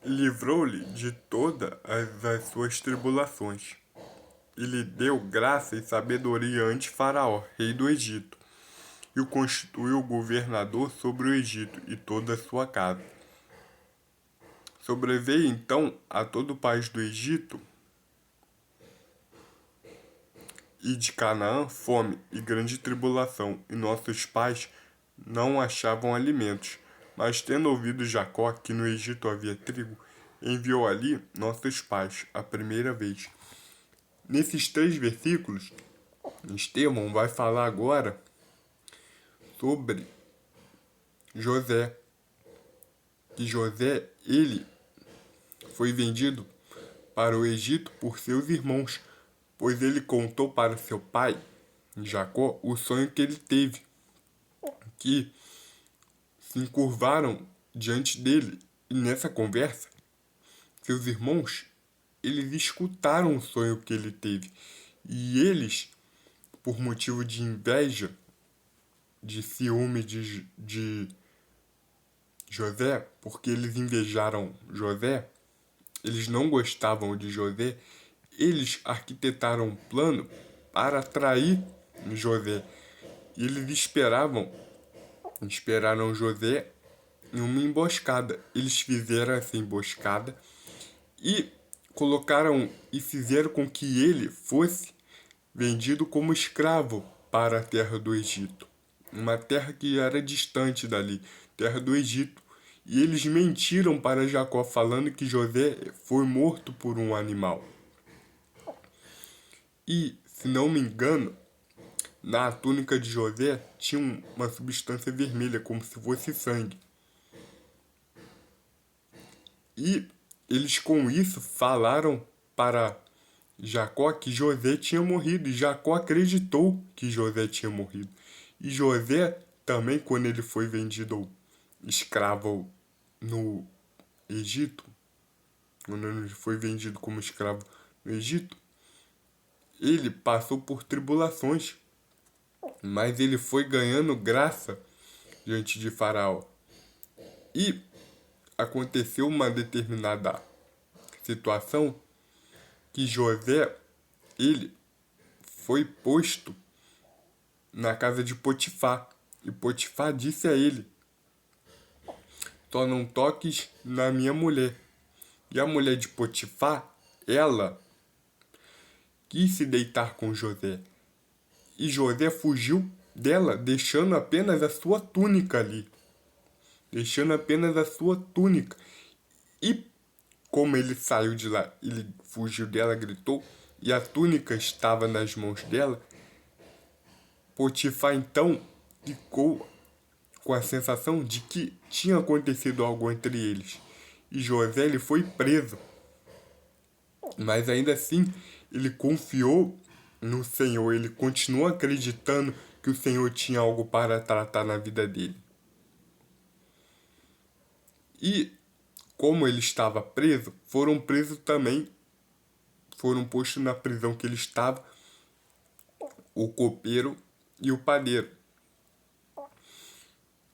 livrou-lhe de todas as suas tribulações, e lhe deu graça e sabedoria ante Faraó, rei do Egito, e o constituiu governador sobre o Egito e toda a sua casa. Sobreveio então a todo o país do Egito e de Canaã fome e grande tribulação, e nossos pais não achavam alimentos. Mas tendo ouvido Jacó que no Egito havia trigo, enviou ali nossos pais a primeira vez. Nesses 3 versículos, Estevão vai falar agora sobre José. Que José, ele foi vendido para o Egito por seus irmãos, pois ele contou para seu pai, Jacó, o sonho que ele teve, que se encurvaram diante dele. E nessa conversa, seus irmãos, eles escutaram o sonho que ele teve. E eles, por motivo de inveja, de ciúme de José, porque eles invejaram José, eles não gostavam de José, eles arquitetaram um plano para atrair José. E eles esperaram José em uma emboscada. Eles fizeram essa emboscada e fizeram com que ele fosse vendido como escravo para a terra do Egito. Uma terra que era distante dali, terra do Egito. E eles mentiram para Jacó, falando que José foi morto por um animal. E, se não me engano, na túnica de José tinha uma substância vermelha, como se fosse sangue. E eles com isso falaram para Jacó que José tinha morrido, e Jacó acreditou que José tinha morrido. E José também, quando ele foi vendido escravo no Egito, quando ele foi vendido como escravo no Egito, ele passou por tribulações, mas ele foi ganhando graça diante de Faraó. E aconteceu uma determinada situação que José, ele foi posto na casa de Potifar. E Potifar disse a ele: só não toques na minha mulher. E a mulher de Potifar, ela quis se deitar com José. E José fugiu dela, deixando apenas a sua túnica ali. Deixando apenas a sua túnica. E como ele saiu de lá, ele fugiu dela, gritou, e a túnica estava nas mãos dela, Potifar então ficou com a sensação de que tinha acontecido algo entre eles. E José, ele foi preso. Mas ainda assim, ele confiou no Senhor, ele continuou acreditando que o Senhor tinha algo para tratar na vida dele. E como ele estava preso, foram postos na prisão que ele estava, o copeiro e o padeiro.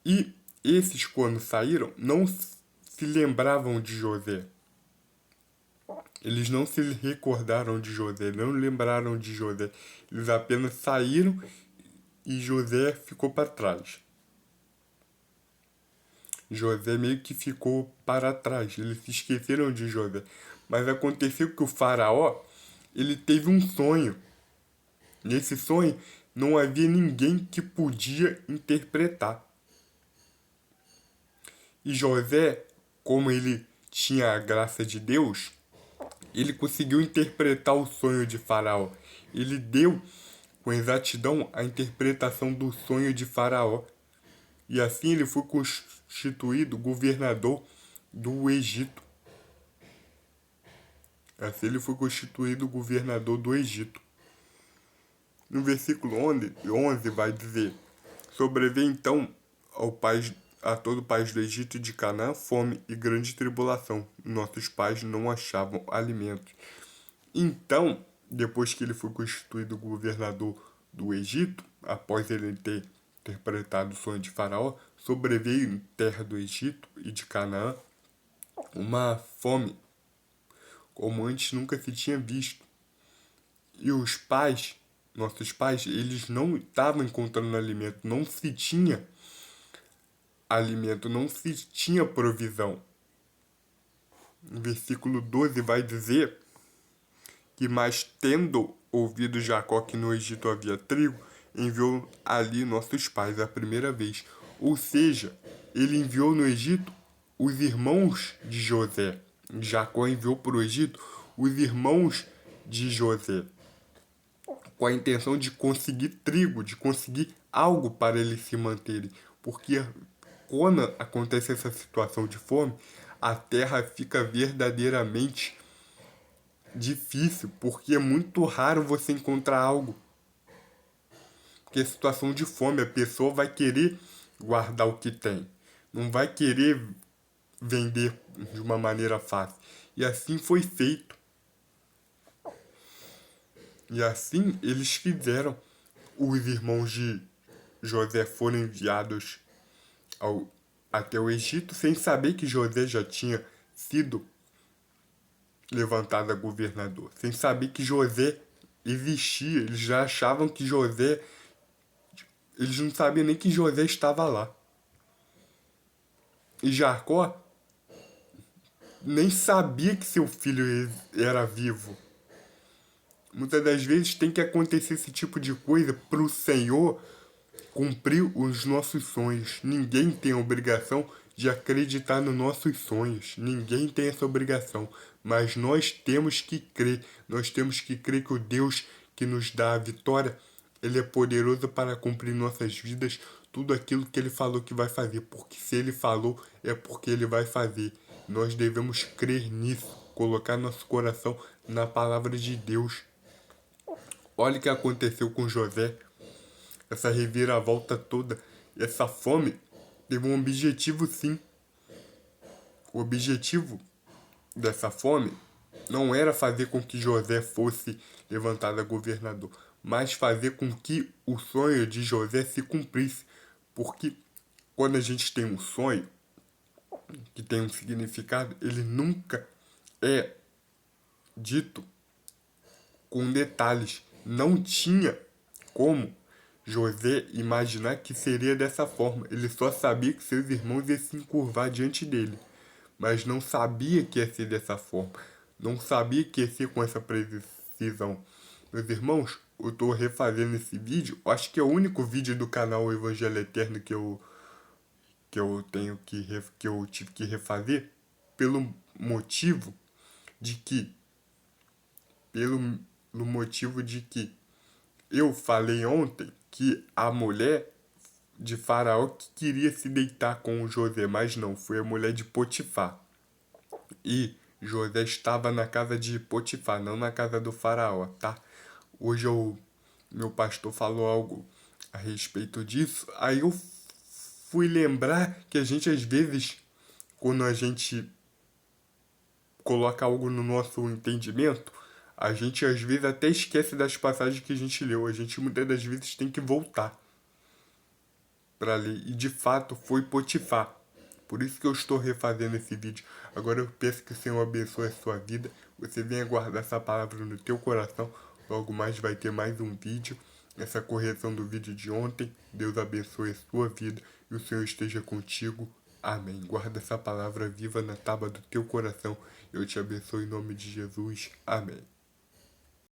E esses, quando saíram, não se lembravam de José. Eles não se recordaram de José, não lembraram de José. Eles apenas saíram e José ficou para trás. José meio que ficou para trás, eles se esqueceram de José. Mas aconteceu que o faraó, ele teve um sonho. Nesse sonho, não havia ninguém que podia interpretar. E José, como ele tinha a graça de Deus, ele conseguiu interpretar o sonho de Faraó. Ele deu com exatidão a interpretação do sonho de Faraó. E assim ele foi constituído governador do Egito. Assim ele foi constituído governador do Egito. No versículo 11 vai dizer: sobreveio então a todo o país do Egito e de Canaã fome e grande tribulação. Nossos pais não achavam alimentos. Então, depois que ele foi constituído governador do Egito, após ele ter interpretado o sonho de Faraó, sobreveio em terra do Egito e de Canaã uma fome como antes nunca se tinha visto. E os pais, nossos pais, eles não estavam encontrando alimento, não se tinha alimento, não se tinha provisão. O versículo 12 vai dizer que, mas tendo ouvido Jacó que no Egito havia trigo, enviou ali nossos pais a primeira vez. Ou seja, ele enviou no Egito os irmãos de José. Jacó enviou para o Egito os irmãos de José, com a intenção de conseguir trigo, de conseguir algo para eles se manterem. Porque quando acontece essa situação de fome, a terra fica verdadeiramente difícil, porque é muito raro você encontrar algo. Porque é situação de fome, a pessoa vai querer guardar o que tem, não vai querer vender de uma maneira fácil. E assim foi feito. E assim eles fizeram. Os irmãos de José foram enviados até o Egito sem saber que José já tinha sido levantado a governador, sem saber que José existia. Eles já achavam que José... Eles não sabiam nem que José estava lá. E Jacó nem sabia que seu filho era vivo. Muitas das vezes tem que acontecer esse tipo de coisa para o Senhor cumprir os nossos sonhos. Ninguém tem a obrigação de acreditar nos nossos sonhos. Ninguém tem essa obrigação. Mas nós temos que crer. Nós temos que crer que o Deus que nos dá a vitória, Ele é poderoso para cumprir em nossas vidas tudo aquilo que Ele falou que vai fazer. Porque se Ele falou, é porque Ele vai fazer. Nós devemos crer nisso. Colocar nosso coração na palavra de Deus. Olha o que aconteceu com José. Essa reviravolta toda, essa fome, teve um objetivo sim. O objetivo dessa fome não era fazer com que José fosse levantado a governador, mas fazer com que o sonho de José se cumprisse. Porque quando a gente tem um sonho que tem um significado, ele nunca é dito com detalhes. Não tinha como José imaginar que seria dessa forma. Ele só sabia que seus irmãos iam se encurvar diante dele, mas não sabia que ia ser dessa forma. Não sabia que ia ser com essa precisão. Meus irmãos, eu estou refazendo esse vídeo. Acho que é o único vídeo do canal Evangelho Eterno que eu tenho que eu tive que refazer pelo motivo de que pelo motivo de que eu falei ontem que a mulher de Faraó que queria se deitar com o José, mas não, foi a mulher de Potifar. E José estava na casa de Potifar, não na casa do Faraó, tá? Hoje meu pastor falou algo a respeito disso, aí eu fui lembrar que a gente às vezes, quando a gente coloca algo no nosso entendimento, a gente às vezes até esquece das passagens que a gente leu. A gente muitas das vezes tem que voltar para ler. E de fato foi Potifar. Por isso que eu estou refazendo esse vídeo. Agora eu peço que o Senhor abençoe a sua vida. Você venha guardar essa palavra no teu coração. Logo mais vai ter mais um vídeo. Essa correção do vídeo de ontem. Deus abençoe a sua vida e o Senhor esteja contigo. Amém. Guarda essa palavra viva na tábua do teu coração. Eu te abençoo em nome de Jesus. Amém.